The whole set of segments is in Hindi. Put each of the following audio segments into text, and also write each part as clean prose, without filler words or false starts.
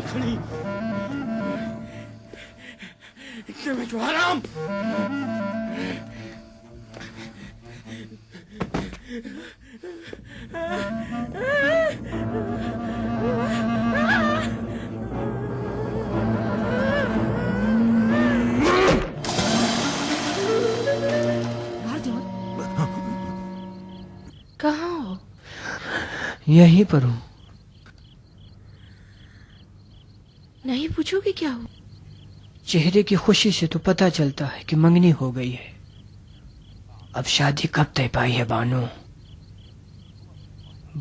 खड़ी इतने में जो हराम। कहाँ हो? यहीं पर हूँ। नहीं पूछोगे क्या हो? चेहरे की खुशी से तो पता चलता है कि मंगनी हो गई है। अब शादी कब तय पाई है बानो?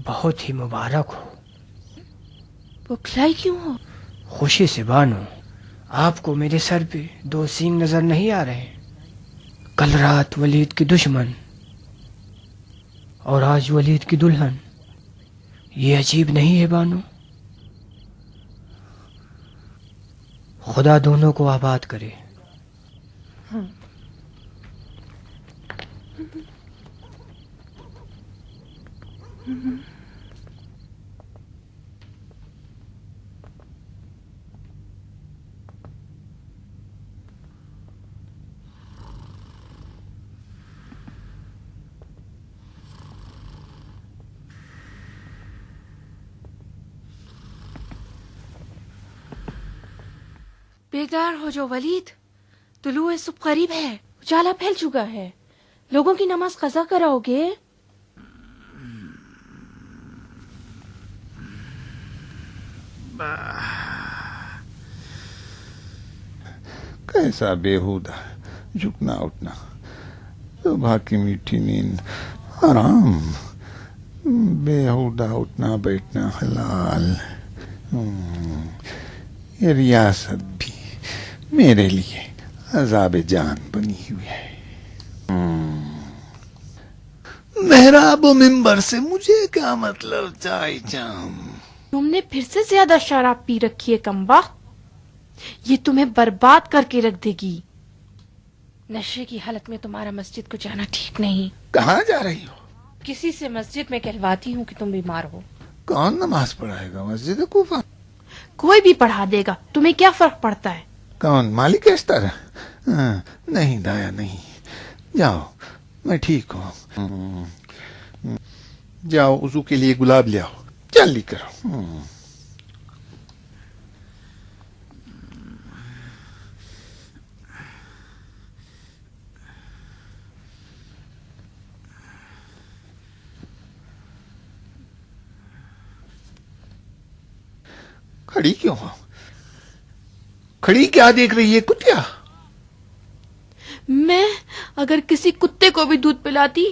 बहुत ही मुबारक हो। बुखलाई क्यों हो? खुशी से बानो। आपको मेरे सर पे 2 सींग नजर नहीं आ रहे? कल रात वलीद की दुश्मन और आज वलीद की दुल्हन। ये अजीब नहीं है बानो? खुदा दोनों को आबाद करे। हाँ। बेदार हो जो वलीद, तुलुए सुबह करीब है, उजाला फैल चुका है। लोगों की नमाज कज़ा कराओगे? कैसा बेहुदा झुकना उठना, सुबह की मीठी नींद आराम, बेहुदा उठना बैठना हलाल। ये रियासत भी मेरे लिए अजाब जान बनी हुई है। मेहराब व मिंबर से मुझे क्या मतलब चाय जाम। तुमने फिर से ज्यादा शराब पी रखी है कम्बा। ये तुम्हें बर्बाद करके रख देगी। नशे की हालत में तुम्हारा मस्जिद को जाना ठीक नहीं। कहाँ जा रही हो? किसी से मस्जिद में कहलवाती हूँ कि तुम बीमार हो। कौन नमाज पढ़ाएगा? मस्जिद कूफा कोई भी पढ़ा देगा, तुम्हें क्या फर्क पड़ता है? कौन? मालिक इस तरह? नहीं दाया नहीं, जाओ मैं ठीक हूँ। जाओ उजू के लिए गुलाब ले आओ, जल्दी करो। खड़ी क्यों हो? खड़ी क्या देख रही है कुतिया? मैं अगर किसी कुत्ते को भी दूध पिलाती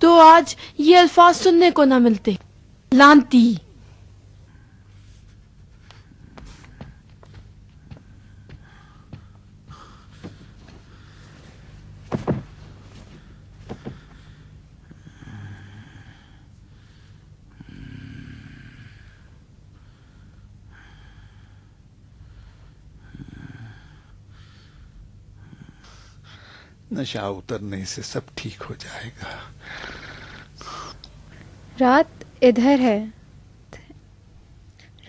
तो आज ये अल्फाज सुनने को ना मिलते। लानती। नशा उतरने से सब ठीक हो जाएगा। रात इधर है,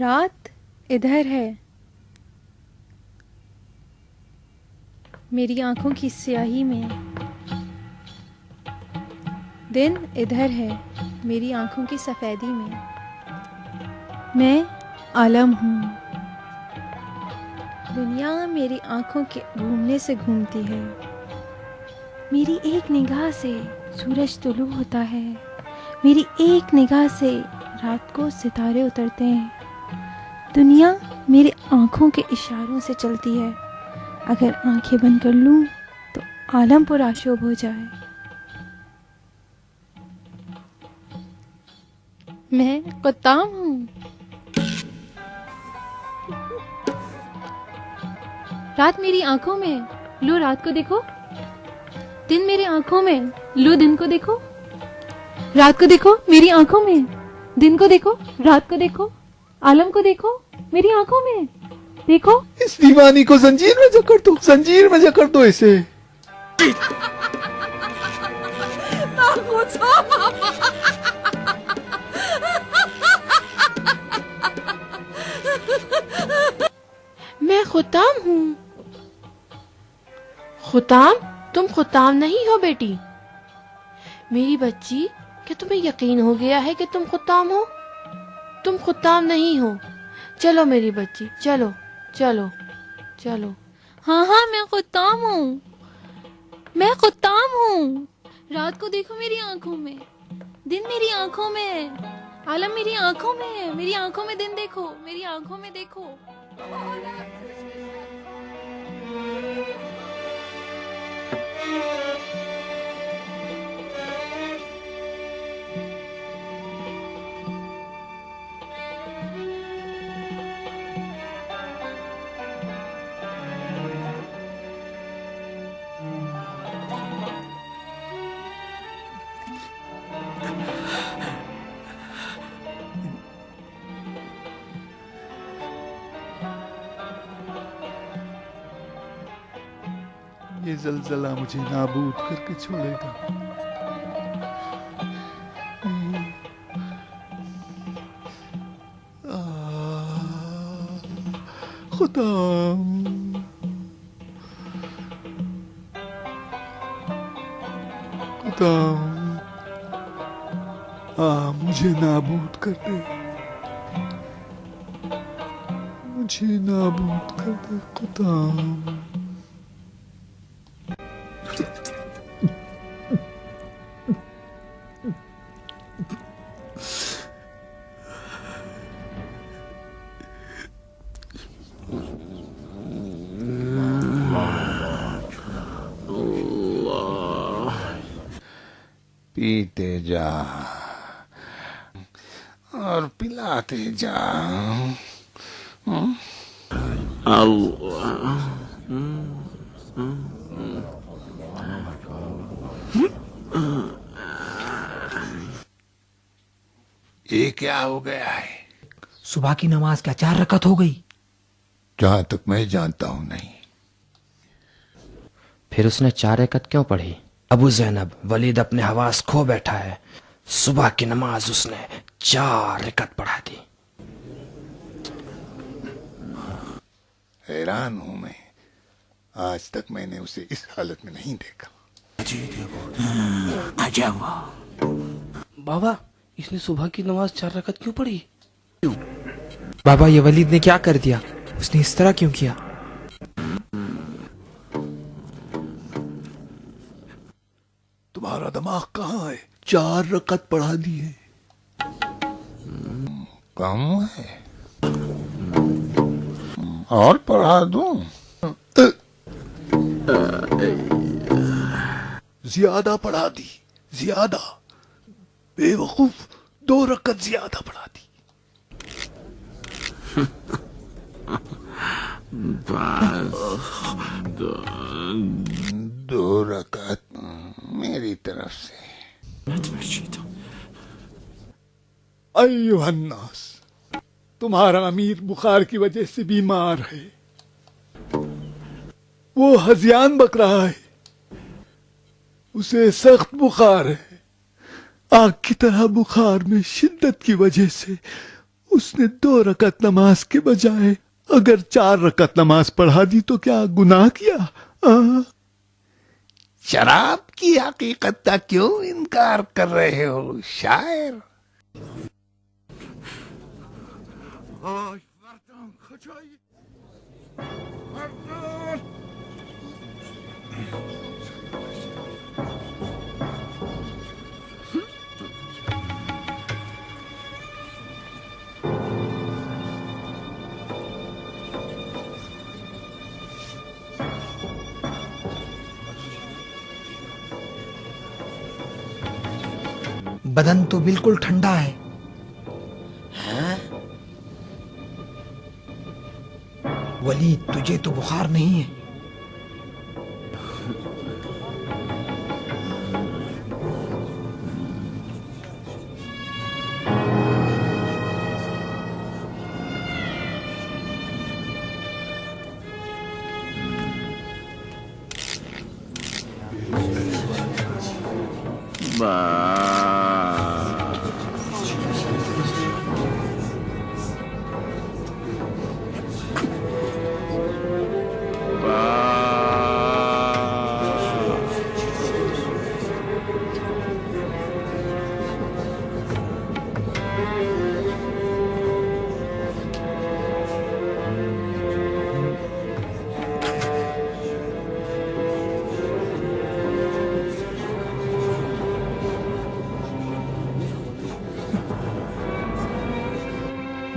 रात इधर है, मेरी आंखों की स्याही में। दिन इधर है, मेरी आंखों की सफेदी में। मैं आलम हूँ, दुनिया मेरी आंखों के घूमने से घूमती है। मेरी एक निगाह से सूरज तुलू होता है, मेरी एक निगाह से रात को सितारे उतरते हैं। दुनिया मेरी आंखों के इशारों से चलती है। अगर आंखें बंद कर लूं तो आलम पुराशोभ हो जाए। मैं कुत्ताम हूँ। रात मेरी आंखों में, लो रात को देखो। दिन मेरी आंखों में, लो दिन को देखो। रात को देखो मेरी आंखों में, दिन को देखो, रात को देखो, आलम को देखो मेरी आंखों में। देखो इस दीवानी को जंजीर में जकड़ दो, जंजीर में जकड़ दो इसे। खुताम हूँ। खुताम? तुम खुताम नहीं हो बेटी। मेरी बच्ची, क्या तुम्हें यकीन हो गया है कि तुम खुताम हो? तुम खुताम नहीं हो। चलो मेरी बच्ची, चलो चलो चलो। हाँ हाँ, मैं खुताम हूँ, मैं खुताम हूँ। रात को देखो मेरी आंखों में, दिन मेरी आंखों में है, आलम मेरी आंखों में है, मेरी आंखों में दिन देखो, मेरी आंखों में देखो। ये जलजला मुझे नाबूद करके छोड़ेगा। खुदा, खुदा, मुझे नाबूद कर दे, मुझे नाबूद कर दे खुदा। पीते जा और पिलाते जा। ये क्या हो गया है? सुबह की नमाज क्या 4 रकत हो गई? जहां तक मैं जानता हूं नहीं। फिर उसने 4 रकत क्यों पढ़ी? अबू जैनब, वलीद अपने हवास खो बैठा है। सुबह की नमाज उसने 4 रकत पढ़ा दी। हैरान हूं मैं, आज तक मैंने उसे इस हालत में नहीं देखा। बाबा, इसने सुबह की नमाज 4 रकत क्यों पढ़ी? बाबा, ये वलीद ने क्या कर दिया? उसने इस तरह क्यों किया? तुम्हारा दिमाग कहाँ है? 4 रकत पढ़ा दी है। कम है और पढ़ा दूं? ज्यादा पढ़ा दी, ज्यादा। बेवकूफ, 2 रकत ज्यादा पढ़ा दी। दो रकात मेरी तरफ से। अय्युहन्नास, तुम्हारा अमीर बुखार की वजह से बीमार है। वो हजियान बक रहा है, उसे सख्त बुखार है। आग की तरह बुखार में शिद्दत की वजह से उसने 2 रकत नमाज के बजाय अगर 4 रकत नमाज पढ़ा दी तो क्या गुनाह किया? शराब की हकीकत का क्यों इनकार कर रहे हो शायर? बदन तो बिल्कुल ठंडा है। वली, तुझे तो बुखार नहीं है।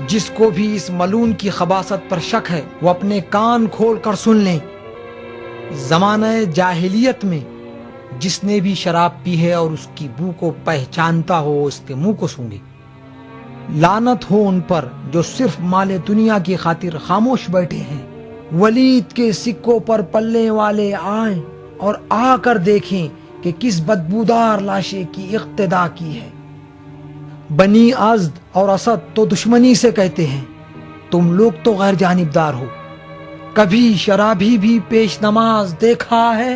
जिसको भी इस मलून की खबासत पर शक है वो अपने कान खोल कर सुन ले। जमाने जाहिलियत में जिसने भी शराब पी है और उसकी बू को पहचानता हो उसके मुंह को सूंघे। लानत हो उन पर जो सिर्फ माले दुनिया की खातिर खामोश बैठे हैं। वलीद के सिक्कों पर पल्ले वाले आए और आकर देखें कि किस बदबूदार लाशे की इक्तदा की है। बनी अज़द और असद तो दुश्मनी से कहते हैं, तुम लोग तो गैर जानिबदार हो। कभी शराबी भी पेश नमाज देखा है?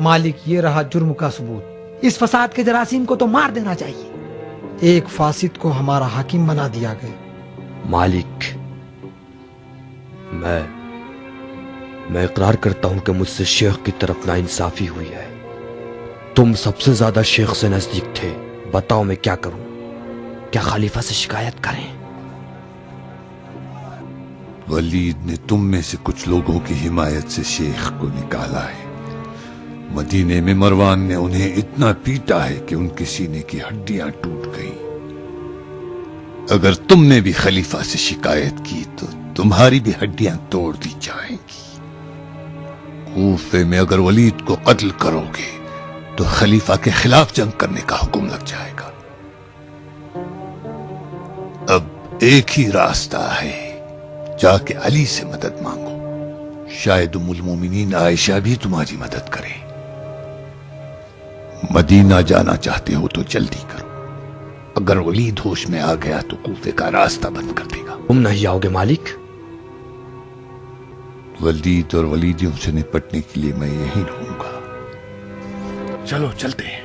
मालिक, ये रहा जुर्म का सबूत। इस फसाद के जरासीम को तो मार देना चाहिए। एक फासिद को हमारा हाकिम बना दिया गया। मालिक, मैं इकरार करता हूं कि मुझसे शेख की तरफ नाइंसाफी हुई है। तुम सबसे ज्यादा शेख से नजदीक थे। बताओ मैं क्या करूं? क्या खलीफा से शिकायत करें? वलीद ने तुम में से कुछ लोगों की हिमायत से शेख को निकाला है। मदीने में मरवान ने उन्हें इतना पीटा है कि उनके सीने की हड्डियां टूट गईं। अगर तुमने भी खलीफा से शिकायत की तो तुम्हारी भी हड्डियां तोड़ दी जाएंगी। कूफे में अगर वलीद को कत्ल करोगे तो खलीफा के खिलाफ जंग करने का हुक्म लग जाएगा। अब एक ही रास्ता है, जाके अली से मदद मांगो। शायद उम्मुल मोमिनीन आयशा भी तुम्हारी मदद करे। मदीना जाना चाहते हो तो जल्दी करो। अगर वलीद होश में आ गया तो कूफे का रास्ता बंद कर देगा। तुम नहीं आओगे मालिक? वलीद और वलीदियों से निपटने के लिए मैं यहीं रहूंगा। चलो चलते हैं।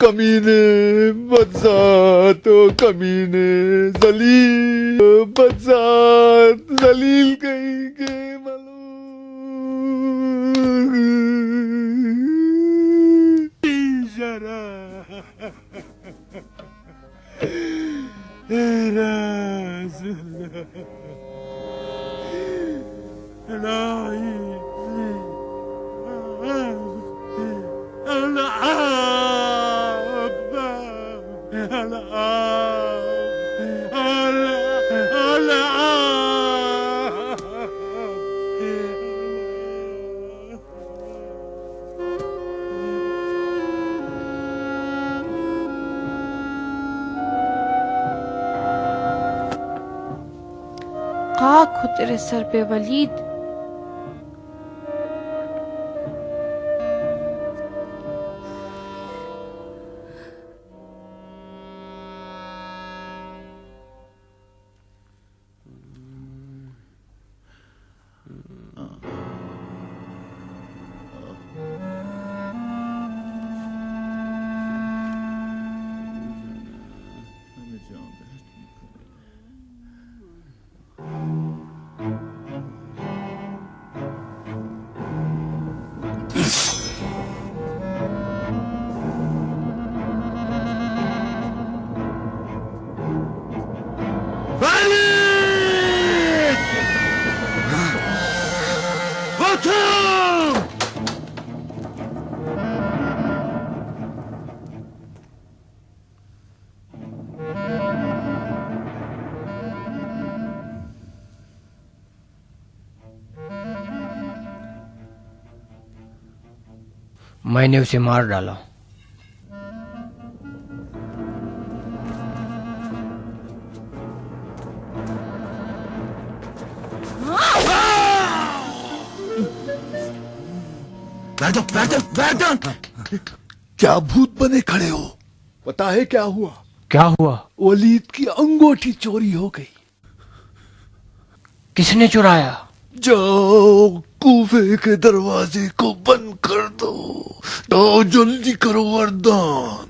कमीने बदजात, ओ कमीने जलील बदजात, जलील कहीं के खाक हो तेरे सर पे वलीद। वलीद! वो तुम! मैंने उसे मार डाला। क्या भूत बने खड़े हो? पता है क्या हुआ? क्या हुआ? वलीद की अंगूठी चोरी हो गई। किसने चुराया? जाओ कूफे के दरवाजे को बंद कर दो। जाओ जल्दी करो वरदान।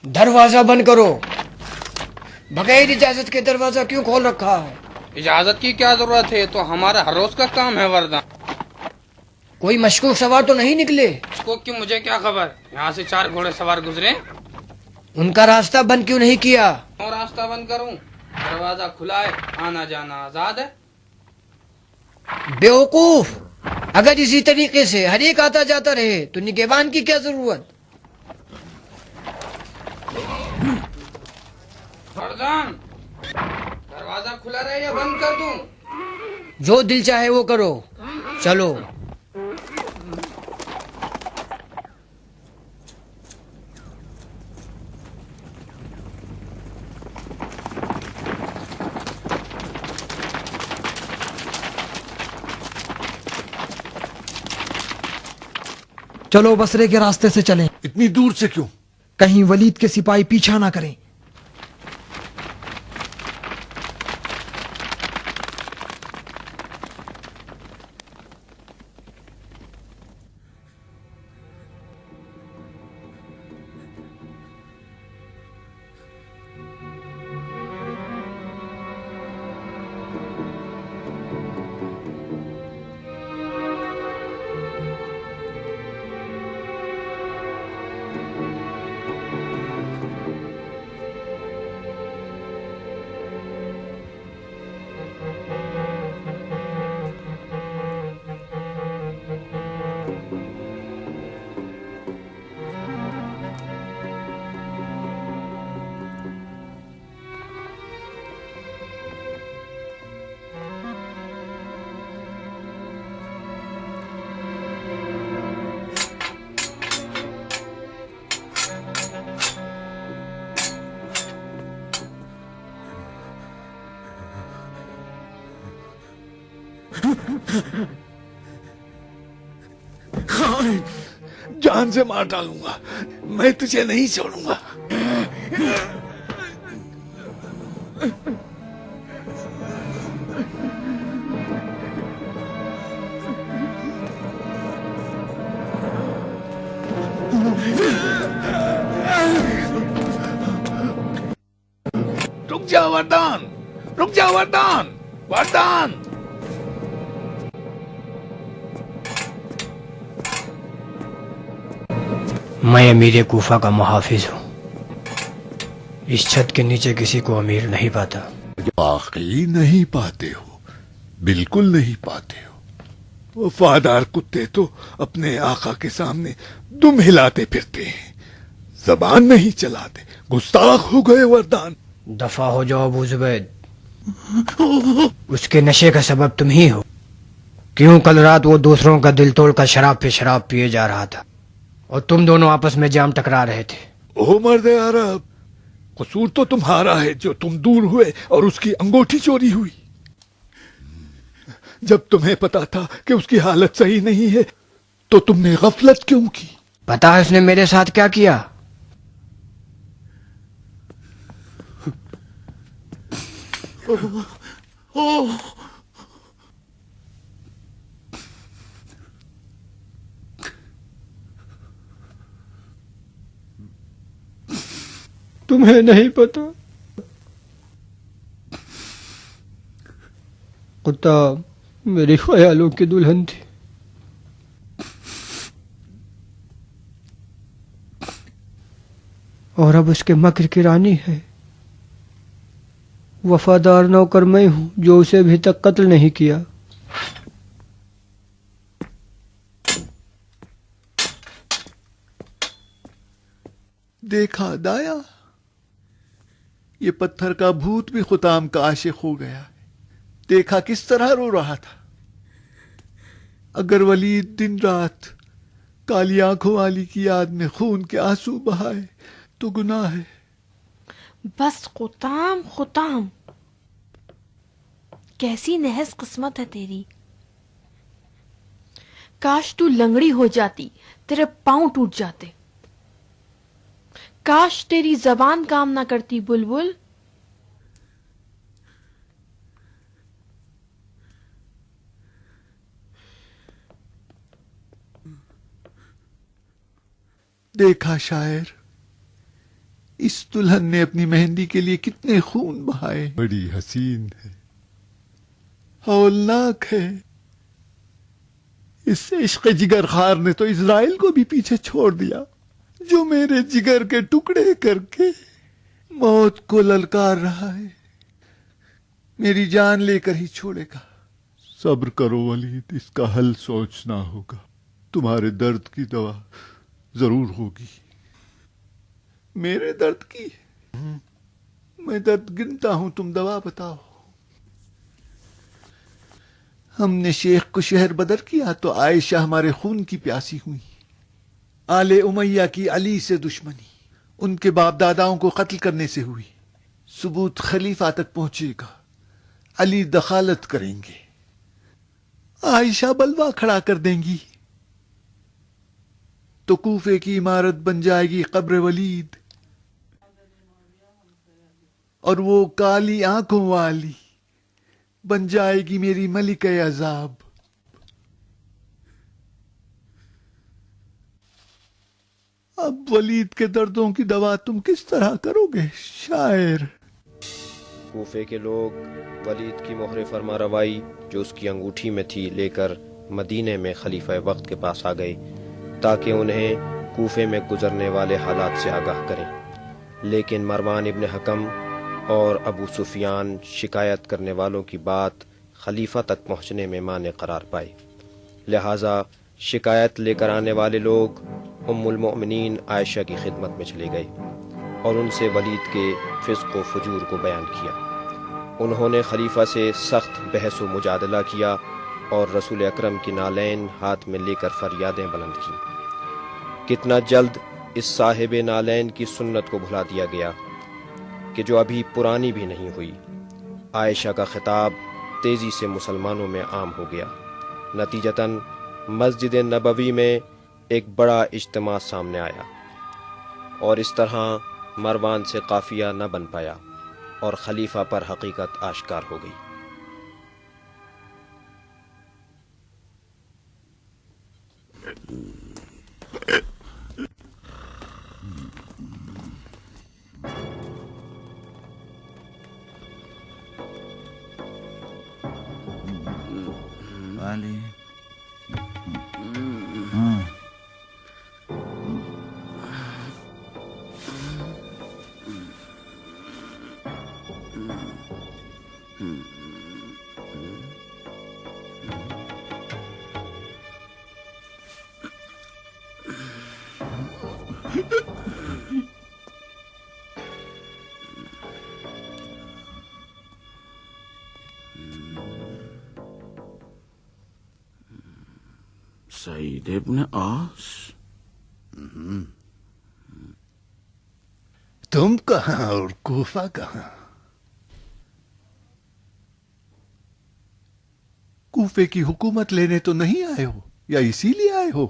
दरवाजा बंद करो। बगैर इजाजत के दरवाजा क्यों खोल रखा है? इजाजत की क्या जरूरत है? तो हमारा हर रोज का काम है वरदान। कोई मशकूक सवार तो नहीं निकले? इसको कि मुझे क्या खबर? यहाँ से 4 घोड़े सवार गुजरे। उनका रास्ता बंद क्यों नहीं किया? और रास्ता बंद करूं? दरवाजा खुला है, आना जाना आजाद है। बेवकूफ, अगर इसी तरीके से हर एक आता जाता रहे तो निगहबान की क्या जरूरत? वरदान, दरवाजा खुला रहे या बंद कर दूं? जो दिल चाहे वो करो। चलो। चलो बसरे के रास्ते से चलें, इतनी दूर से क्यों? कहीं वलीद के सिपाही पीछा ना करें। खान, जान से मार डालूंगा, मैं तुझे नहीं छोड़ूंगा। रुक जा वरदान, रुक जा वरदान, वरदान। मैं अमीर कूफा का मुहाफिज हूँ। इस छत के नीचे किसी को अमीर नहीं पाता। वाकई नहीं पाते हो, बिल्कुल नहीं पाते हो। वफादार कुत्ते तो अपने आका के सामने दुम हिलाते फिरते हैं, जबान नहीं चलाते। गुस्ताख हो गए वरदान। दफा हो जाओ अबू जुबैद, उसके नशे का सबब तुम ही हो। क्यों कल रात वो दूसरों का दिल तोड़ कर शराब पे शराब पिए जा रहा था और तुम दोनों आपस में जाम टकरा रहे थे। ओ मर्द अरब, कसूर तो तुम्हारा है जो तुम दूर हुए और उसकी अंगूठी चोरी हुई। जब तुम्हें पता था कि उसकी हालत सही नहीं है तो तुमने गफलत क्यों की? पता है उसने मेरे साथ क्या किया? तुम्हें नहीं पता? कुत्ता मेरे ख्यालों की दुल्हन थी। और अब उसके मक्र की रानी है। वफादार नौकर मैं हूं जो उसे अभी तक कत्ल नहीं किया। देखा दाया, ये पत्थर का भूत भी खुताम का आशिक हो गया है। देखा किस तरह रो रहा था। अगर वलीद दिन रात काली आंखों वाली की याद में खून के आंसू बहाए तो गुनाह है। बस खुताम, खुताम, कैसी नहस किस्मत है तेरी। काश तू लंगड़ी हो जाती, तेरे पांव टूट जाते। काश तेरी जबान काम ना करती बुलबुल। देखा शायर, इस दुल्हन ने अपनी मेहंदी के लिए कितने खून बहाए। बड़ी हसीन है, हौलनाक है। इस इश्क जिगर खार ने तो इज़राइल को भी पीछे छोड़ दिया, जो मेरे जिगर के टुकड़े करके मौत को ललकार रहा है। मेरी जान लेकर ही छोड़ेगा। सब्र करो वलीद, इसका हल सोचना होगा। तुम्हारे दर्द की दवा जरूर होगी। मेरे दर्द की? मैं दर्द गिनता हूं, तुम दवा बताओ। हमने शेख को शहर बदर किया तो आयशा हमारे खून की प्यासी हुई। आले उमैया की अली से दुश्मनी उनके बाप दादाओं को कत्ल करने से हुई। सबूत खलीफा तक पहुंचेगा, अली दखालत करेंगे, आयशा बलवा खड़ा कर देंगी तो कूफे की इमारत बन जाएगी कब्र वलीद। और वो काली आंखों वाली बन जाएगी मेरी मलिका अजाब। अब वलीद के दर्दों की दवा तुम किस तरह करोगे शायर? कूफे के लोग वलीद की मोहर फरमा रवाई जो उसकी अंगूठी में थी लेकर मदीने में खलीफा वक्त के पास आ गए ताकि उन्हें कूफे में गुजरने वाले हालात से आगाह करें। लेकिन मरवान इब्न हकम और अबू सुफियान शिकायत करने वालों की बात खलीफा तक पहुंचने में माने करार पाए। लिहाजा शिकायत लेकर आने वाले लोग उम्मुल मोमिनीन आयशा की खिदमत में चले गए और उनसे वलीद के फिस्क व फजूर को बयान किया। उन्होंने खलीफा से सख्त बहस व मुजादला किया और रसूल अकरम की नालैन हाथ में लेकर फरियादें बुलंद की। कितना जल्द इस साहिब नालैन की सुन्नत को भुला दिया गया कि जो अभी पुरानी भी नहीं हुई। आयशा का खिताब तेजी से मुसलमानों में आम हो गया। नतीजतन मस्जिद नबवी में एक बड़ा इज्तिमा सामने आया और इस तरह मरवान से काफिया न बन पाया और खलीफा पर हकीकत आश्कार हो गई। वाली सईद इब्न आस, तुम कहां और कूफा कहां? कूफे की हुकूमत लेने तो नहीं आए हो या इसीलिए आए हो?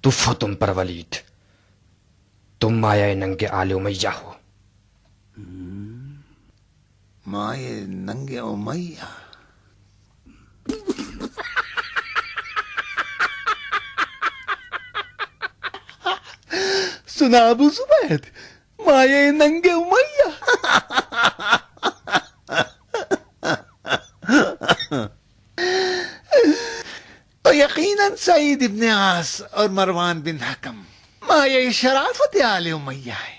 तुफ हो तुम पर वलीद, तुम माया नंगे आले उमैया हो। माए नंगे उमैया? सुना अबू जुबैद, माये नंगे उमैया। तो यकीनन सईद इब्न आस और मरवान बिन हकम माये शराफत आले उमैया है।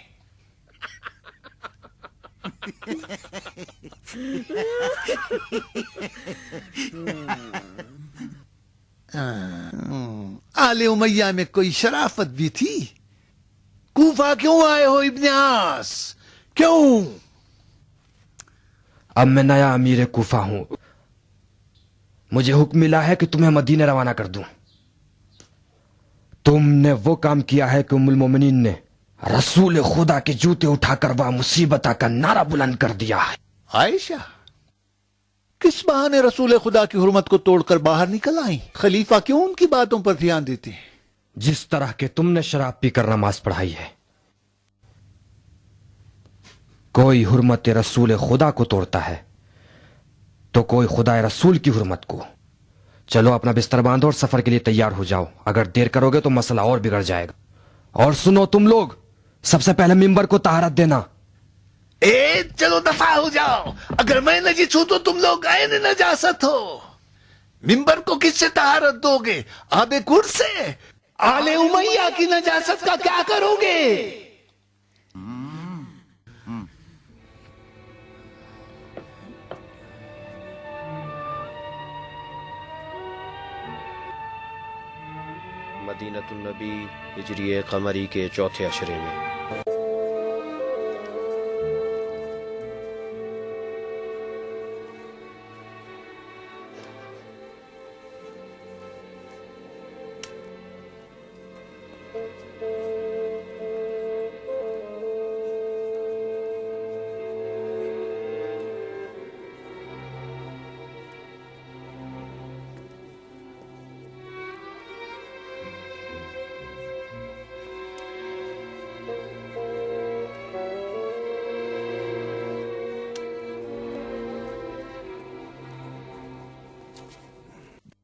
आले उमैया में कोई शराफत भी थी? कूफा क्यों आए हो इब्न आस, क्यों? अब मैं नया अमीर कूफा हूं। मुझे हुक्म मिला है कि तुम्हें मदीने रवाना कर दूं। तुमने वो काम किया है कि उम्मुल मोमिनीन ने रसूल खुदा के जूते उठाकर वह मुसीबत का नारा बुलंद कर दिया है। आयशा किस बहाने रसूल खुदा की हुर्मत को तोड़कर बाहर निकल आई? खलीफा क्यों उनकी बातों पर ध्यान देते हैं? जिस तरह के तुमने शराब पीकर नमाज पढ़ाई है, कोई हुर्मत रसूल खुदा को तोड़ता है तो कोई खुदा रसूल की हुर्मत को। चलो अपना बिस्तर बांधो और सफर के लिए तैयार हो जाओ। अगर देर करोगे तो मसला और बिगड़ जाएगा। और सुनो तुम लोग, सबसे पहले मिंबर को तहारत देना। चलो दफा हो जाओ। अगर मैं नजीस हूं तो तुम लोग आए नजासत हो। मिंबर को किससे तहारत दोगे? आबे कुर से? आले उमैया की नजासत का क्या करोगे? मदीनतुन नबी हिजरी कमरी के चौथे अशरे में।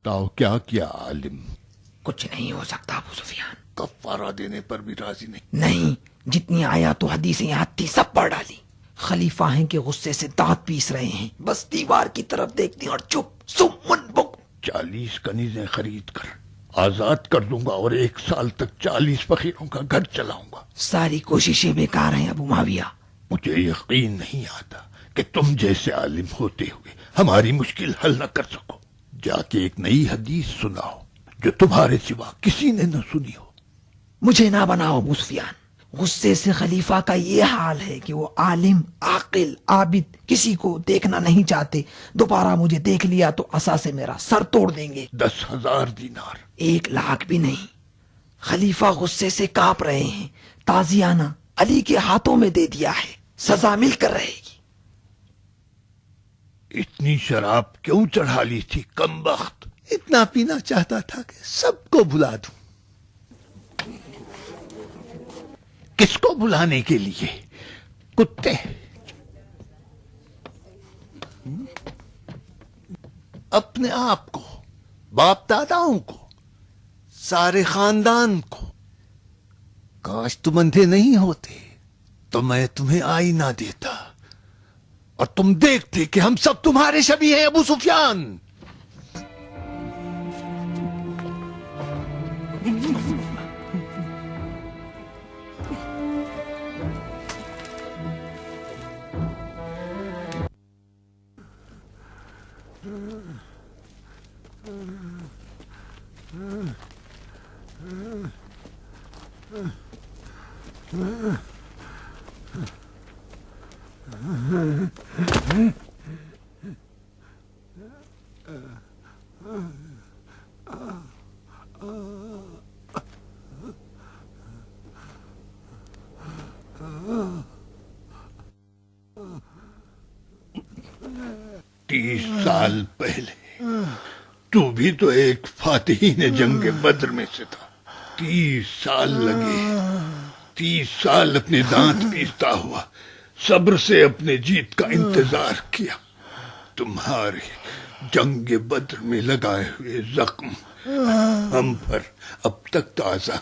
बताओ क्या किया आलिम? कुछ नहीं हो सकता अबू सुफियान। कफ्फारा देने पर भी राजी नहीं? नहीं, जितनी आयत हदीसें याद थी सब पढ़ डाली। खलीफा हैं कि गुस्से से दांत पीस रहे हैं, बस दीवार की तरफ देखती और चुप सुम्मुन बुक। 40 कनीजें खरीद कर आजाद कर दूंगा और 1 साल तक 40 फकीरों का घर चलाऊंगा। सारी कोशिशें बेकार हैं अबू माविया। मुझे यकीन नहीं आता कि तुम जैसे आलिम होते हुए हमारी मुश्किल हल न कर सको। जाके एक नई हदीस सुनाओ जो तुम्हारे सिवा किसी ने न सुनी हो। मुझे ना बनाओ अबू सुफियान। गुस्से से खलीफा का ये हाल है कि वो आलिम, आकिल, आबिद किसी को देखना नहीं चाहते। दोबारा मुझे देख लिया तो असा से मेरा सर तोड़ देंगे। 10,000 दीनार? 1 लाख भी नहीं। खलीफा गुस्से से कांप रहे हैं। ताजियाना अली के हाथों में दे दिया है, सजा मिलकर रहेगी। इतनी शराब क्यों चढ़ा ली थी कमबख्त? इतना पीना चाहता था कि सबको भुला दूं। किसको भुलाने के लिए? कुत्ते? अपने आप को, बाप दादाओं को, सारे खानदान को। काश तुम अंधे नहीं होते तो मैं तुम्हें आईना देता और तुम देखते कि हम सब तुम्हारे शबी हैं अबू सुफियान। साल पहले तू भी तो एक फातिहीन जंग बद्र में से था। 30 साल लगे, 30 साल अपने दांत पीसता हुआ सब्र से अपने जीत का इंतजार किया। तुम्हारे जंग बद्र में लगाए हुए जख्म हम पर अब तक ताजा।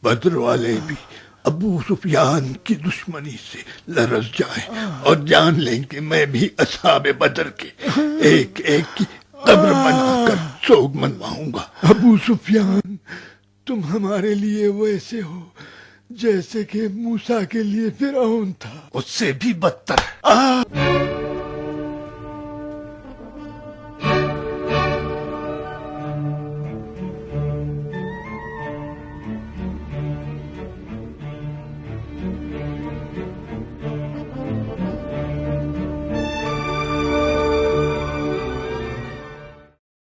बद्र वाले भी अबू सुफियान की दुश्मनी से लरस जाए और जान लें कि मैं भी असहाबे बदर के एक एक की कब्र बनाकर सोग मनवाऊंगा। अबू सुफियान, तुम हमारे लिए वैसे हो जैसे कि मूसा के लिए फिरौन था, उससे भी बदतर।